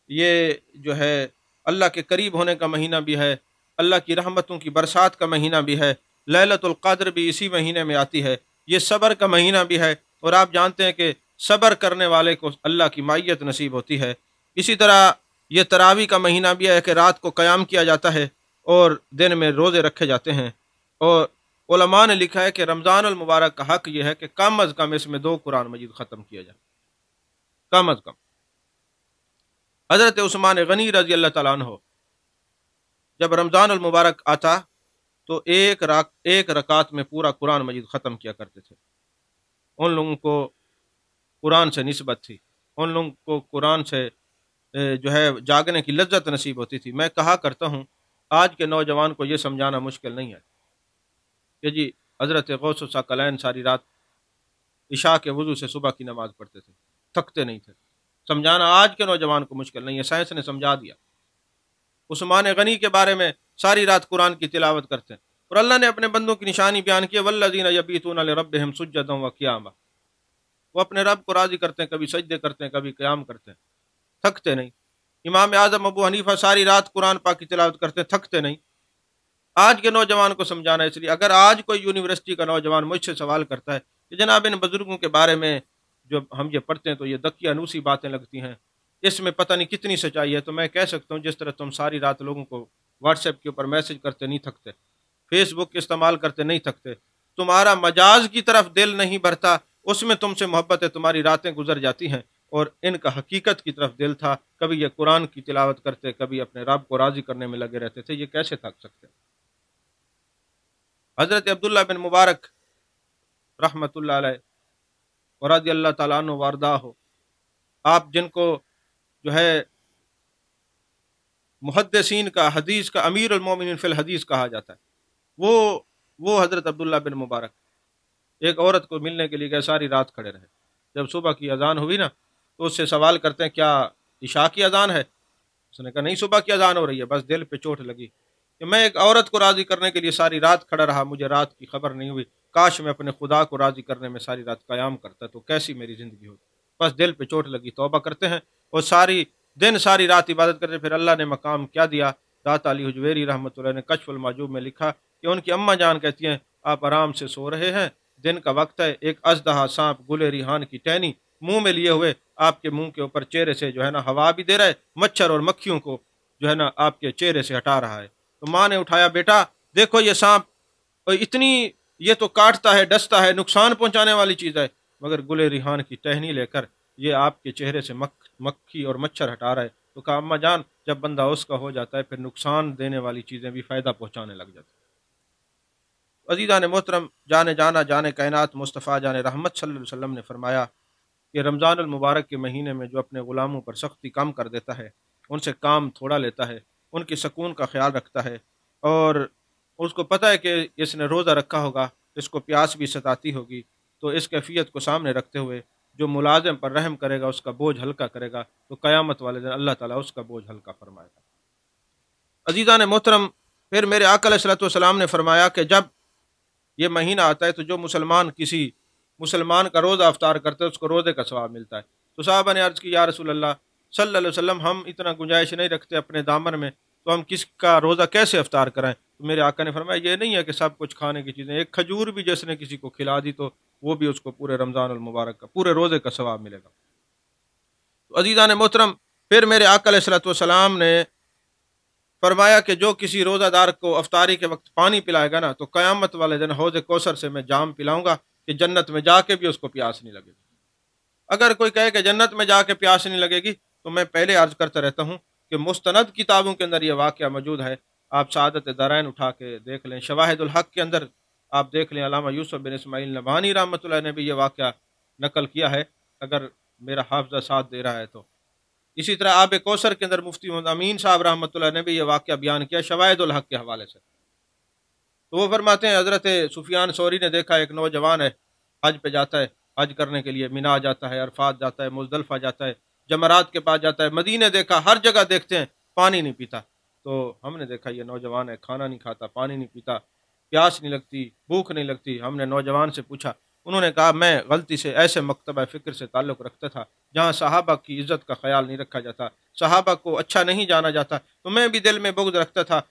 یہ جو ہے اللہ کے قریب ہونے کا مہینہ بھی ہے، اللہ کی رحمتوں کی برسات کا مہینہ بھی ہے، لیلۃ القدر بھی اسی مہینے میں آتی ہے، یہ صبر کا مہینہ بھی ہے، اور آپ جانتے ہیں کہ صبر کرنے والے کو اللہ کی معیت نصیب ہوتی ہے۔ اسی طرح یہ تراویح کا مہینہ بھی ہے کہ رات کو قیام کیا جاتا ہے اور دن میں روزے رکھے جاتے ہیں، اور علماء نے لکھا ہے کہ رمضان المبارک کا حق یہ ہے کہ کم از کم اس میں 2 قرآن مجید ختم کیا جائے، کم از کم۔ حضرت عثمان غنی رضی اللہ تعالیٰ عنہ جب رمضان المبارک آتا تو ایک رکعت میں پورا قرآن مجید ختم کیا کرتے تھے۔ ان لوگوں کو قرآن سے نسبت تھی، ان لوگوں کو قرآن سے جو ہے جاگنے کی لذت نصیب ہوتی تھی۔ میں کہا کرتا ہوں آج کے نوجوان کو یہ سمجھانا مشکل نہیں ہے کہ جی حضرت غوث الثقلین ساری رات عشاء کے وضو سے صبح کی نماز پڑھتے تھے، تھکتے نہیں تھے۔ سمجھانا آج کے نوجوان کو مشکل نہیں ہے، سائنس نے سمجھا دیا۔ عثمان غنی کے بارے میں ساری رات قرآن کی تلاوت کرتے ہیں، اور اللہ نے اپنے بندوں کی نشانی بیان کی والذین یبیتون لربہم سجدا وقیاما، وہ اپنے رب کو راضی کرتے ہیں، کبھی سجدے کرتے ہیں کبھی قیام کرتے ہیں، تھکتے نہیں۔ امام اعظم ابو حنیفہ ساری رات قرآن پاک کی تلاوت کرتے ہیں، تھکتے نہیں۔ آج کے نوجوان کو سمجھانا اس لیے اگر آج کوئی یونیورسٹی کا نوجوان مجھ سے سوال کرتا ہے کہ جناب ان بزرگوں کے بارے میں جو ہم یہ پڑھتے ہیں تو یہ دقیانوسی باتیں لگتی ہیں، اس میں پتہ نہیں کتنی سچائی ہے، تو میں کہہ سکتا ہوں جس طرح تم ساری رات لوگوں کو واٹس ایپ کے اوپر میسج کرتے نہیں تھکتے، فیس بک استعمال کرتے نہیں تھکتے، تمہارا مجاز کی طرف دل نہیں بھرتا، اس میں تم سے محبت ہے، تمہاری راتیں گزر جاتی ہیں، اور ان کا حقیقت کی طرف دل تھا، کبھی یہ قرآن کی تلاوت کرتے، کبھی اپنے رب کو راضی کرنے میں لگے رہتے تھے، یہ کیسے تھک سکتے؟ حضرت عبداللہ بن مبارک رحمۃ اللہ علیہ اور رضی اللہ تعالیٰ عنہ وارضاہ ہو، آپ جن کو جو ہے محدثین کا حدیث کا امیر المومنین فی الحدیث کہا جاتا ہے، وہ حضرت عبداللہ بن مبارک ایک عورت کو ملنے کے لیے گئے، ساری رات کھڑے رہے، جب صبح کی اذان ہوئی نا تو اس سے سوال کرتے ہیں کیا عشاء کی اذان ہے؟ اس نے کہا نہیں، صبح کی اذان ہو رہی ہے۔ بس دل پہ چوٹ لگی کہ میں ایک عورت کو راضی کرنے کے لیے ساری رات کھڑا رہا، مجھے رات کی خبر نہیں ہوئی، کاش میں اپنے خدا کو راضی کرنے میں ساری رات قیام کرتا تو کیسی میری زندگی ہوتی۔ بس دل پہ چوٹ لگی، توبہ کرتے ہیں اور ساری رات عبادت کرتے۔ پھر اللہ نے مقام کیا دیا، داتا علی حجویری رحمۃ اللہ نے کشف المعجوب میں لکھا کہ ان کی اماں جان کہتی ہیں آپ آرام سے سو رہے ہیں، دن کا وقت ہے، ایک اژدہا سانپ گلے ریحان کی ٹہنی منہ میں لیے ہوئے آپ کے منہ کے اوپر چہرے سے جو ہے نا ہوا بھی دے رہا ہے، مچھر اور مکھیوں کو جو ہے نا آپ کے چہرے سے ہٹا رہا ہے۔ تو ماں نے اٹھایا، بیٹا دیکھو یہ سانپ اتنی یہ تو کاٹتا ہے، ڈستا ہے، نقصان پہنچانے والی چیز ہے، مگر گلے ریحان کی ٹہنی لے کر یہ آپ کے چہرے سے مکھی اور مچھر ہٹا رہا ہے۔ تو کہا اماں جان جب بندہ اس کا ہو جاتا ہے پھر نقصان دینے والی چیزیں بھی فائدہ پہنچانے لگ جاتی ہیں۔ عزیزان محترم، جانے کائنات مصطفیٰ جان رحمت صلی اللہ علیہ وسلم نے فرمایا کہ رمضان المبارک کے مہینے میں جو اپنے غلاموں پر سختی کم کر دیتا ہے، ان سے کام تھوڑا لیتا ہے، ان کی سکون کا خیال رکھتا ہے، اور اس کو پتہ ہے کہ اس نے روزہ رکھا ہوگا، اس کو پیاس بھی ستاتی ہوگی، تو اس کیفیت کو سامنے رکھتے ہوئے جو ملازم پر رحم کرے گا، اس کا بوجھ ہلکا کرے گا، تو قیامت والے دن اللہ تعالیٰ اس کا بوجھ ہلکا فرمائے گا۔ عزیزان محترم، پھر میرے آقا علیہ الصلوۃ والسلام نے فرمایا کہ جب یہ مہینہ آتا ہے تو جو کسی مسلمان کا روزہ افطار کرتا ہے اس کو روزے کا ثواب ملتا ہے۔ تو صحابہ نے عرض کی یا رسول اللہ صلی اللہ علیہ وسلم ہم اتنا گنجائش نہیں رکھتے اپنے دامن میں، تو ہم کس کا روزہ کیسے افطار کرائیں؟ تو میرے آقا نے فرمایا یہ نہیں ہے کہ سب کچھ کھانے کی چیزیں، ایک کھجور بھی جس نے کسی کو کھلا دی تو وہ بھی اس کو پورے رمضان المبارک کا، پورے روزے کا ثواب ملے گا۔ تو عزیزان محترم، پھر میرے آقا علیہ الصلوۃ والسلام نے فرمایا کہ جو کسی روزہ دار کو افطاری کے وقت پانی پلائے گا نا، تو قیامت والے دن حوض کوثر سے میں جام پلاؤں گا کہ جنت میں جا کے بھی اس کو پیاس نہیں لگے گی۔ اگر کوئی کہے کہ جنت میں جا کے پیاس نہیں لگے گی، تو میں پہلے عرض کرتا رہتا ہوں کہ مستند کتابوں کے اندر یہ واقعہ موجود ہے۔ آپ سعادت دارین اٹھا کے دیکھ لیں، شواہد الحق کے اندر آپ دیکھ لیں، علامہ یوسف بن اسماعیل نبہانی رحمۃ اللہ نے بھی یہ واقعہ نقل کیا ہے، اگر میرا حافظہ ساتھ دے رہا ہے تو۔ اسی طرح آب کوثر کے اندر مفتی محمد امین صاحب رحمۃ اللہ نے بھی یہ واقعہ بیان کیا شواہد الحق کے حوالے سے۔ تو وہ فرماتے ہیں حضرت سفیان ثوری نے دیکھا ایک نوجوان ہے، حج پہ جاتا ہے، حج کرنے کے لیے مینا جاتا ہے، عرفات جاتا ہے، مزدلفہ جاتا ہے، جمرات کے پاس جاتا ہے، مدینے دیکھا، ہر جگہ دیکھتے ہیں، پانی نہیں پیتا۔ تو ہم نے دیکھا یہ نوجوان ہے، کھانا نہیں کھاتا، پانی نہیں پیتا، پیاس نہیں لگتی، بھوک نہیں لگتی۔ ہم نے نوجوان سے پوچھا، انہوں نے کہا میں غلطی سے ایسے مکتبہ فکر سے تعلق رکھتا تھا جہاں صحابہ کی عزت کا خیال نہیں رکھا جاتا، صحابہ کو اچھا نہیں جانا جاتا، تو میں بھی دل میں بغض رکھتا تھا۔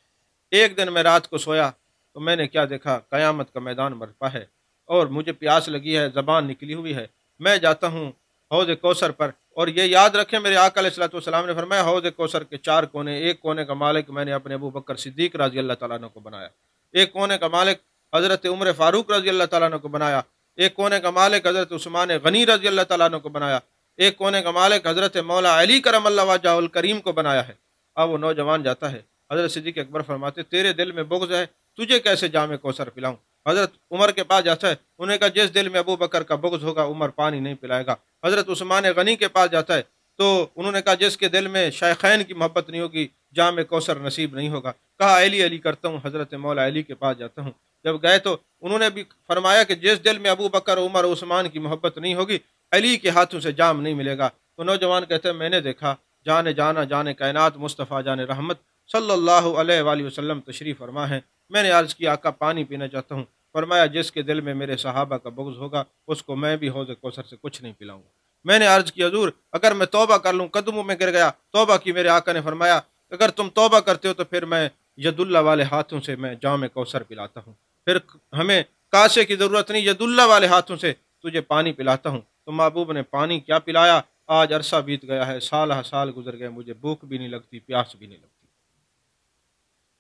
ایک دن میں رات کو سویا تو میں نے کیا دیکھا، قیامت کا میدان برپا ہے اور مجھے پیاس لگی ہے، زبان نکلی ہوئی ہے، میں جاتا ہوں حوض کوثر پر، اور یہ یاد رکھیں میرے آقا علیہ الصلوۃ والسلام نے فرمایا حوض کوثر کے 4 کونے، ایک کونے کا مالک میں نے اپنے ابو بکر صدیق رضی اللہ تعالیٰ عنہ کو بنایا، ایک کونے کا مالک حضرت عمر فاروق رضی اللہ تعالیٰ عنہ کو بنایا، ایک کونے کا مالک حضرت عثمان غنی رضی اللہ تعالیٰ عنہ کو بنایا، ایک کونے کا مالک حضرت مولا علی کرم اللہ وجہہ الکریم کو بنایا ہے۔ اب وہ نوجوان جاتا ہے، حضرت صدیق اکبر فرماتے تیرے دل میں بغض ہے، تجھے کیسے جام کوثر پلاؤں؟ حضرت عمر کے پاس جاتا ہے، انہوں نے کہا جس دل میں ابو بکر کا بغض ہوگا عمر پانی نہیں پلائے گا۔ حضرت عثمان غنی کے پاس جاتا ہے تو انہوں نے کہا جس کے دل میں شیخین کی محبت نہیں ہوگی جام کوثر نصیب نہیں ہوگا۔ کہا علی علی کرتا ہوں، حضرت مولا علی کے پاس جاتا ہوں۔ جب گئے تو انہوں نے بھی فرمایا کہ جس دل میں ابو بکر عمر عثمان کی محبت نہیں ہوگی علی کے ہاتھوں سے جام نہیں ملے گا۔ تو نوجوان کہتے ہیں میں نے دیکھا جانے جانا جانے کائنات مصطفیٰ جان رحمت صلی اللہ علیہ وآلہ وسلم تشریف فرما ہے، میں نے عرض کیا آقا پانی پینا چاہتا ہوں، فرمایا جس کے دل میں میرے صحابہ کا بغض ہوگا اس کو میں بھی حوض کوثر سے کچھ نہیں پلاؤں گا۔ میں نے عرض کی حضور اگر میں توبہ کر لوں، قدموں میں گر گیا، توبہ کی، میرے آقا نے فرمایا اگر تم توبہ کرتے ہو تو پھر میں ید اللہ والے ہاتھوں سے میں جام کوثر پلاتا ہوں، پھر ہمیں کاسے کی ضرورت نہیں، ید اللہ والے ہاتھوں سے تجھے پانی پلاتا ہوں۔ تو محبوب نے پانی کیا پلایا، آج عرصہ بیت گیا ہے، سال سال گزر گئے، مجھے بھوک بھی نہیں لگتی، پیاس بھی نہیں لگتی۔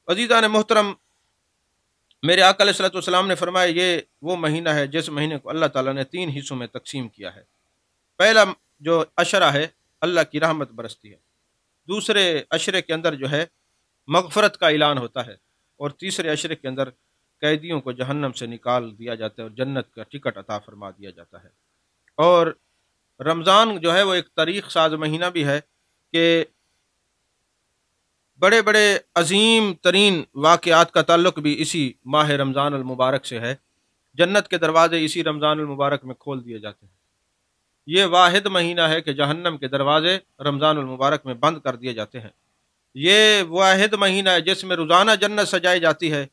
عزیزان محترم، میرے آقا علیہ الصلوۃ والسلام نے فرمایا یہ وہ مہینہ ہے جس مہینے کو اللہ تعالیٰ نے 3 حصوں میں تقسیم کیا ہے۔ پہلا جو عشرہ ہے اللہ کی رحمت برستی ہے، دوسرے عشرے کے اندر جو ہے مغفرت کا اعلان ہوتا ہے، اور تیسرے عشرے کے اندر قیدیوں کو جہنم سے نکال دیا جاتا ہے اور جنت کا ٹکٹ عطا فرما دیا جاتا ہے۔ اور رمضان جو ہے وہ ایک تاریخ ساز مہینہ بھی ہے کہ بڑے بڑے عظیم ترین واقعات کا تعلق بھی اسی ماہ رمضان المبارک سے ہے۔ جنت کے دروازے اسی رمضان المبارک میں کھول دیے جاتے ہیں۔ یہ واحد مہینہ ہے کہ جہنم کے دروازے رمضان المبارک میں بند کر دیے جاتے ہیں۔ یہ واحد مہینہ ہے جس میں روزانہ جنت سجائی جاتی ہے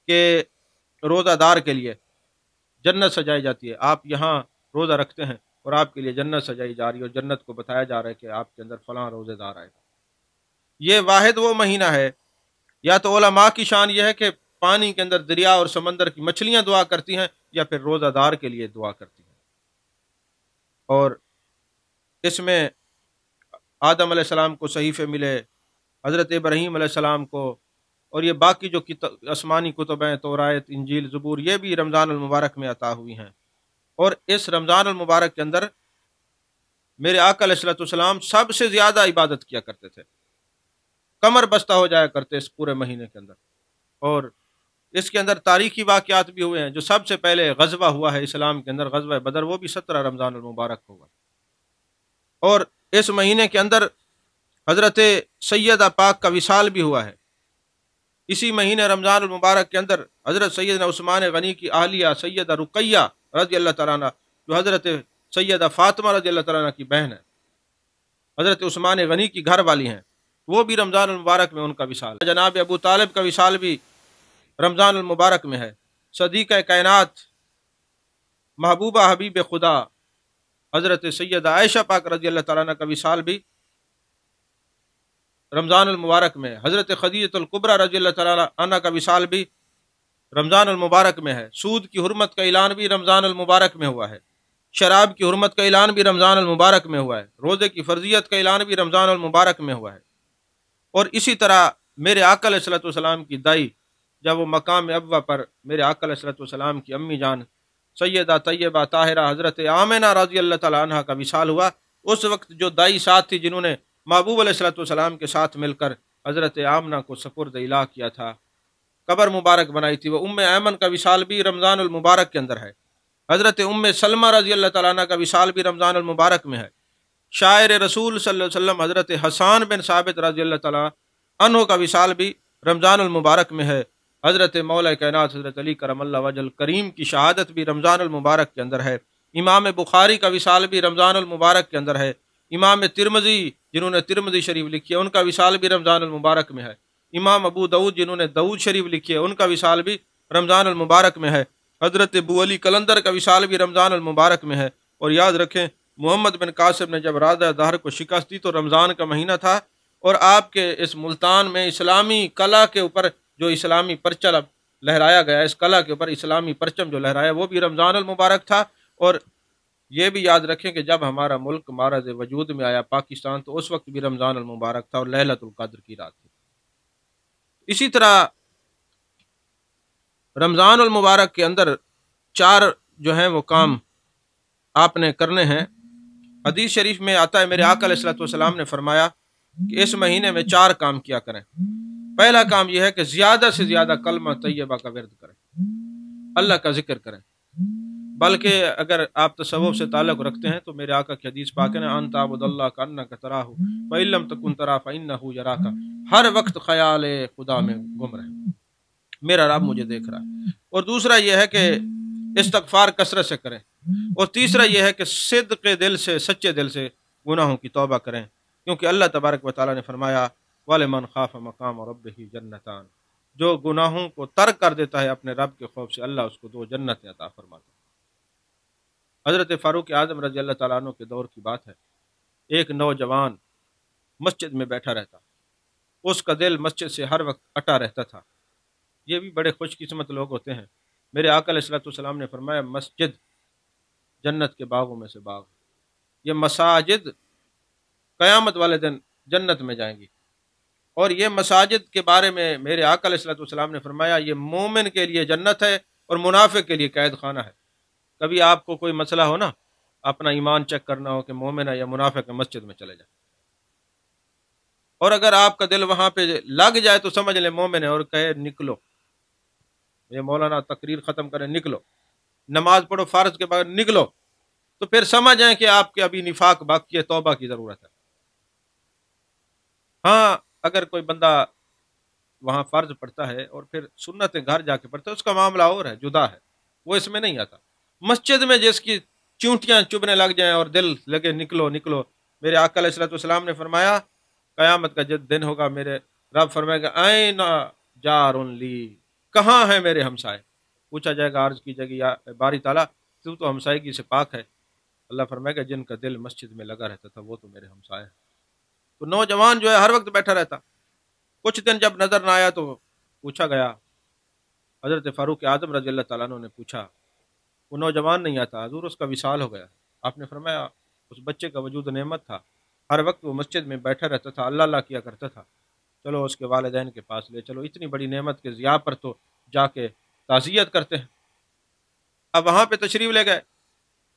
کہ روزہ دار کے لیے جنت سجائی جاتی ہے، آپ یہاں روزہ رکھتے ہیں اور آپ کے لیے جنت سجائی جا رہی ہے اور جنت کو بتایا جا رہا ہے کہ آپ کے اندر فلاں روزے دار آئے گا۔ یہ واحد وہ مہینہ ہے، یا تو علماء کی شان یہ ہے کہ پانی کے اندر دریا اور سمندر کی مچھلیاں دعا کرتی ہیں، یا پھر روزہ دار کے لیے دعا کرتی ہیں۔ اور اس میں آدم علیہ السلام کو صحیفے ملے، حضرت ابراہیم علیہ السلام کو، اور یہ باقی جو آسمانی کتب ہیں تورات انجیل زبور یہ بھی رمضان المبارک میں عطا ہوئی ہیں۔ اور اس رمضان المبارک کے اندر میرے آقا علیہ الصلوۃ والسلام سب سے زیادہ عبادت کیا کرتے تھے، کمر بستہ ہو جایا کرتے اس پورے مہینے کے اندر۔ اور اس کے اندر تاریخی واقعات بھی ہوئے ہیں، جو سب سے پہلے غزوہ ہوا ہے اسلام کے اندر غزوہ بدر، وہ بھی 17 رمضان المبارک ہوگا۔ اور اس مہینے کے اندر حضرت سیدہ پاک کا وصال بھی ہوا ہے۔ اسی مہینے رمضان المبارک کے اندر حضرت سیدنا عثمان غنی کی اہلیہ سیدہ رقیہ رضی اللہ تعالیٰ عنہ، جو حضرت سیدہ فاطمہ رضی اللہ تعالیٰ عنہ کی بہن ہے، حضرت عثمان غنی کی گھر والی ہیں، وہ بھی رمضان المبارک میں ان کا وصال ہے۔ جناب ابو طالب کا وصال بھی رمضان المبارک میں ہے۔ صدیقہ کائنات محبوبہ حبیب خدا حضرت سیدہ عائشہ پاک رضی اللہ تعالیٰ عنہ کا وصال بھی رمضان المبارک میں ہے، حضرت خدیجۃ الکبریٰ رضی اللہ تعالیٰ عنہ کا وصال بھی رمضان المبارک میں ہے، سود کی حرمت کا اعلان بھی رمضان المبارک میں ہوا ہے، شراب کی حرمت کا اعلان بھی رمضان المبارک میں ہوا ہے، روزے کی فرضیت کا اعلان بھی رمضان المبارک میں ہوا ہے۔ اور اسی طرح میرے آقا علیہ الصلوۃ والسلام کی دائی، جب وہ مقام ابوا پر میرے آقا علیہ الصلوۃ والسلام کی امی جان سیدہ طیبہ طاہرہ حضرت آمنہ رضی اللہ تعالیٰ عنہ کا وصال ہوا، اس وقت جو دائی ساتھ تھی جنہوں نے محبوب علیہ الصلوۃ والسلام کے ساتھ مل کر حضرت آمنہ کو سپرد الہ کیا تھا، قبر مبارک بنائی تھی، وہ ام ایمن کا وصال بھی رمضان المبارک کے اندر ہے، حضرت ام سلمہ رضی اللہ تعالیٰ عنہ کا وصال بھی رمضان المبارک میں ہے، شاعر رسول صلی اللہ علیہ وسلم حضرت حسان بن ثابت رضی اللہ تعالیٰ عنہ کا وصال بھی رمضان المبارک میں ہے، حضرت مولا کائنات حضرت علی کرم اللہ وجہ الکریم کی شہادت بھی رمضان المبارک کے اندر ہے، امام بخاری کا وصال بھی رمضان المبارک کے اندر ہے، امام ترمذی جنہوں نے ترمذی شریف لکھی ہے ان کا وصال بھی رمضان المبارک میں ہے، امام ابو داؤد جنہوں نے داؤد شریف لکھی ہے ان کا وصال بھی رمضان المبارک میں ہے، حضرت ابو علی قلندر کا وصال بھی رمضان المبارک میں ہے۔ اور یاد رکھیں محمد بن قاسم نے جب رادہ دہر کو شکست دی تو رمضان کا مہینہ تھا، اور آپ کے اس ملتان میں اسلامی کلا کے اوپر جو اسلامی پرچم لہرایا گیا، اس کلا کے اوپر اسلامی پرچم جو لہرایا وہ بھی رمضان المبارک تھا۔ اور یہ بھی یاد رکھیں کہ جب ہمارا ملک معرض وجود میں آیا پاکستان، تو اس وقت بھی رمضان المبارک تھا اور لیلۃ القدر کی رات تھی۔ اسی طرح رمضان المبارک کے اندر 4 جو ہیں وہ کام آپ نے کرنے ہیں۔ حدیث شریف میں آتا ہے، میرے آقا علیہ الصلوۃ والسلام نے فرمایا کہ اس مہینے میں 4 کام کیا کریں۔ پہلا کام یہ ہے کہ زیادہ سے زیادہ کلمہ طیبہ کا ورد کریں، اللہ کا ذکر کریں، بلکہ اگر آپ تصوف سے تعلق رکھتے ہیں تو میرے آقا کی حدیث پاک ہے نا، ان تعبد اللہ کانک تراہ فإن لم تکن تراہ فإنہ یراک، ہر وقت خیال خدا میں گم رہے، میرا رب مجھے دیکھ رہا ہے۔ اور دوسرا یہ ہے کہ استغفار کثرت سے کریں، اور تیسرا یہ ہے کہ صدق دل سے، سچے دل سے گناہوں کی توبہ کریں، کیونکہ اللہ تبارک و تعالیٰ نے فرمایا وَلِمَنْ خَافَ مَقَامَ رَبِّهِ جَنَّتَانِ، جو گناہوں کو ترک کر دیتا ہے اپنے رب کے خوف سے، اللہ اس کو 2 جنتیں عطا فرماتا ہے۔ حضرت فاروق اعظم رضی اللہ تعالیٰ عنہ کے دور کی بات ہے، ایک نوجوان مسجد میں بیٹھا رہتا، اس کا دل مسجد سے ہر وقت اٹا رہتا تھا۔ یہ بھی بڑے خوش قسمت لوگ ہوتے ہیں۔ میرے آقا علیہ الصلوۃ والسلام نے فرمایا مسجد جنت کے باغوں میں سے باغ، یہ مساجد قیامت والے دن جنت میں جائیں گی۔ اور یہ مساجد کے بارے میں میرے آقا علیہ الصلوۃ والسلام نے فرمایا یہ مومن کے لیے جنت ہے اور منافق کے لیے قید خانہ ہے۔ کبھی آپ کو کوئی مسئلہ ہو نا، اپنا ایمان چیک کرنا ہو کہ مومن ہے یا منافق ہے، مسجد میں چلے جائیں، اور اگر آپ کا دل وہاں پہ لگ جائے تو سمجھ لیں مومن ہے، اور کہے نکلو، یہ مولانا تقریر ختم کریں نکلو، نماز پڑھو فرض کے بعد نکلو، تو پھر سمجھ جائیں کہ آپ کے ابھی نفاق باقی ہے، توبہ کی ضرورت ہے۔ ہاں اگر کوئی بندہ وہاں فرض پڑھتا ہے اور پھر سنتیں گھر جا کے پڑھتا ہے، اس کا معاملہ اور ہے، جدا ہے، وہ اس میں نہیں آتا۔ مسجد میں جس کی چونٹیاں چبھنے لگ جائیں اور دل لگے نکلو نکلو، میرے آقا علیہ الصلوۃ والسلام نے فرمایا قیامت کا جب دن ہوگا میرے رب فرمائے گا این جار لی، کہاں ہے میرے ہمسائے؟ پوچھا جائے گا، عرض کی جائے گی یا باری تعالیٰ تو ہمسائیگی سے پاک ہے۔ اللہ فرمائے گا جن کا دل مسجد میں لگا رہتا تھا وہ تو میرے ہمسائے ہیں۔ تو نوجوان جو ہے ہر وقت بیٹھا رہتا، کچھ دن جب نظر نہ آیا تو پوچھا گیا، حضرت فاروق اعظم رضی اللہ تعالیٰ عنہ نے پوچھا، وہ نوجوان نہیں آتا حضور، اس کا وصال ہو گیا۔ آپ نے فرمایا اس بچے کا وجود نعمت تھا، ہر وقت وہ مسجد میں بیٹھا رہتا تھا، اللہ اللہ کیا کرتا تھا، چلو اس کے والدین کے پاس لے چلو، اتنی بڑی نعمت کے ضیاء پر تو جا کے تعزیت کرتے ہیں۔ اب وہاں پہ تشریف لے گئے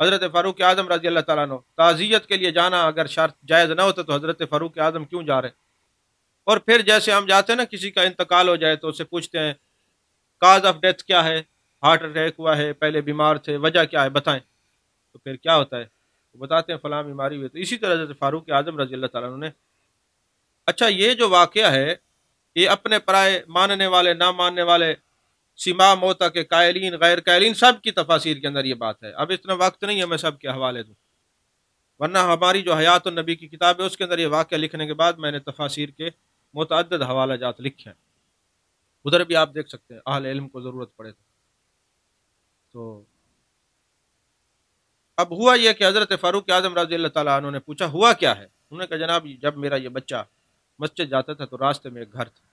حضرت فاروق اعظم رضی اللہ تعالیٰ عنہ، تعزیت کے لیے جانا اگر شرط جائز نہ ہوتا تو حضرت فاروق اعظم کیوں جا رہے؟ اور پھر جیسے ہم جاتے ہیں نا، کسی کا انتقال ہو جائے تو اسے پوچھتے ہیں کاز آف ڈیتھ کیا ہے، ہارٹ اٹیک ہوا ہے، پہلے بیمار تھے، وجہ کیا ہے بتائیں، تو پھر کیا ہوتا ہے وہ بتاتے ہیں فلاں بیماری ہوئی۔ تو اسی طرح حضرت فاروق اعظم رضی اللہ تعالیٰ عنہ نے، اچھا یہ جو واقعہ ہے یہ اپنے پرائے، ماننے والے نہ ماننے والے، سما موتا کے قائلین غیر قائلین، سب کی تفاسیر کے اندر یہ بات ہے۔ اب اتنا وقت نہیں ہے میں سب کے حوالے دوں، ورنہ ہماری جو حیات النبی کی کتاب ہے اس کے اندر یہ واقعہ لکھنے کے بعد میں نے تفاسیر کے متعدد حوالہ جات لکھے ہیں، ادھر بھی آپ دیکھ سکتے ہیں اہل علم کو ضرورت پڑے تو۔ اب ہوا یہ کہ حضرت فاروق اعظم رضی اللہ تعالیٰ عنہ نے پوچھا ہوا کیا ہے؟ انہوں نے کہا جناب جب میرا یہ بچہ مسجد جاتا تھا تو راستے میں ایک گھر تھا،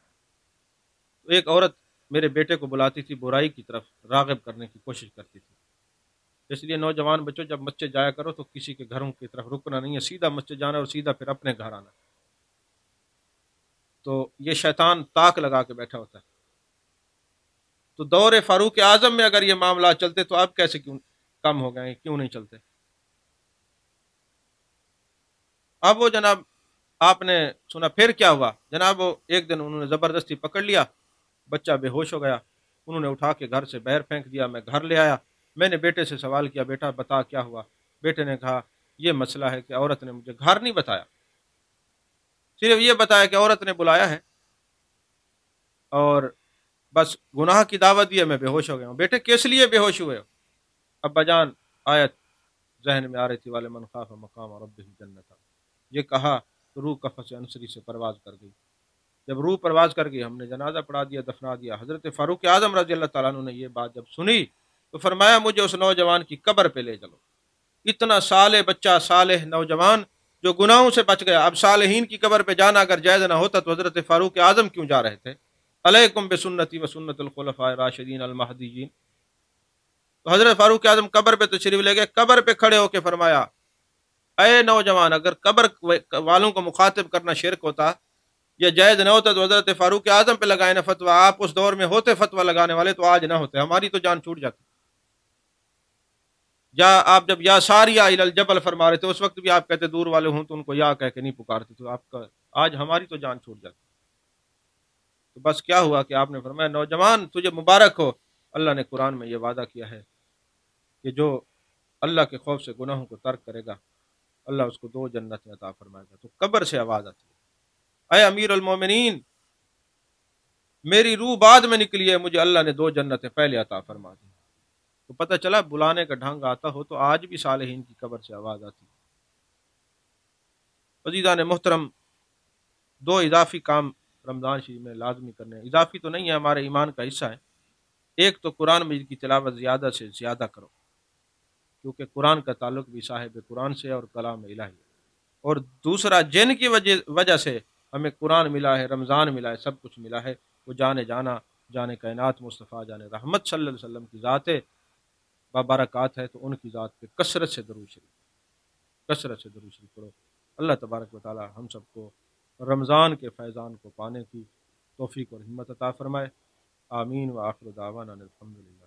تو ایک عورت میرے بیٹے کو بلاتی تھی، برائی کی طرف راغب کرنے کی کوشش کرتی تھی۔ اس لیے نوجوان بچوں جب مسجد جایا کرو تو کسی کے گھروں کی طرف رکنا نہیں ہے، سیدھا مسجد جانا اور سیدھا پھر اپنے گھر آنا۔ تو یہ شیطان طاق لگا کے بیٹھا ہوتا ہے۔ تو دور فاروق اعظم میں اگر یہ معاملات چلتے تو اب کیسے کیوں کم ہو گئے، کیوں نہیں چلتے؟ اب وہ جناب آپ نے سنا پھر کیا ہوا جناب، وہ ایک دن انہوں نے زبردستی پکڑ لیا، بچہ بے ہوش ہو گیا، انہوں نے اٹھا کے گھر سے باہر پھینک دیا، میں گھر لے آیا، میں نے بیٹے سے سوال کیا بیٹا بتا کیا ہوا؟ بیٹے نے کہا یہ مسئلہ ہے کہ عورت نے مجھے گھر نہیں بتایا، صرف یہ بتایا کہ عورت نے بلایا ہے اور بس گناہ کی دعوت دی ہے، میں بے ہوش ہو گیا ہوں۔ بیٹے کس لیے بے ہوش ہوئے ہو؟ ابا جان آیت ذہن میں آ رہی تھی، والے من خاف مقام ربہ جنت، یہ کہا تو روح قفس انصری سے پرواز کر گئی۔ جب روح پرواز کر گئی ہم نے جنازہ پڑھا دیا، دفنا دیا۔ حضرت فاروق اعظم رضی اللہ تعالیٰ عنہ نے یہ بات جب سنی تو فرمایا مجھے اس نوجوان کی قبر پہ لے چلو، اتنا صالح بچہ، صالح نوجوان جو گناہوں سے بچ گیا، اب صالحین کی قبر پہ جانا اگر جائز نہ ہوتا تو حضرت فاروق اعظم کیوں جا رہے تھے؟ علیکم بسنتی و سنت الخلفاء الراشدین المہدیین۔ تو حضرت فاروق اعظم قبر پہ تشریف لے گئے، قبر پہ کھڑے ہو کے فرمایا اے نوجوان، اگر قبر والوں کو مخاطب کرنا شرک ہوتا یا جائز نہ ہوتا تو حضرت فاروق اعظم پہ لگائے نا فتویٰ، آپ اس دور میں ہوتے فتویٰ لگانے والے تو آج نہ ہوتے، ہماری تو جان چھوٹ جاتی۔ یا آپ جب یا ساریا الی الجبل فرما رہے تھے اس وقت بھی آپ کہتے دور والے ہوں تو ان کو یا کہہ کے نہیں پکارتے، تو آپ کا آج ہماری تو جان چھوٹ جاتی۔ تو بس کیا ہوا کہ آپ نے فرمایا نوجوان تجھے مبارک ہو، اللہ نے قرآن میں یہ وعدہ کیا ہے کہ جو اللہ کے خوف سے گناہوں کو ترک کرے گا اللہ اس کو 2 جنتیں عطا فرمائے گا۔ تو قبر سے آواز آتی ہے اے امیر المومنین، میری روح بعد میں نکلی ہے، مجھے اللہ نے 2 جنتیں پہلے عطا فرما دی۔ تو پتہ چلا بلانے کا ڈھنگ آتا ہو تو آج بھی صالحین کی قبر سے آواز آتی۔ عزیزان محترم، 2 اضافی کام رمضان شریف میں لازمی کرنے ہیں، اضافی تو نہیں ہے، ہمارے ایمان کا حصہ ہے۔ ایک تو قرآن مجید کی تلاوت زیادہ سے زیادہ کرو، کیونکہ قرآن کا تعلق بھی صاحب قرآن سے اور کلام الہی، اور دوسرا جن کی وجہ سے ہمیں قرآن ملا ہے، رمضان ملا ہے، سب کچھ ملا ہے، وہ جان کائنات مصطفیٰ جان رحمت صلی اللہ علیہ وسلم کی ذات بابرکات ہے، تو ان کی ذات پہ کثرت سے درود شریف پڑھو۔ اللہ تبارک و تعالی ہم سب کو رمضان کے فیضان کو پانے کی توفیق اور ہمت عطا فرمائے، آمین۔ وآخر دعوانا الحمدللہ۔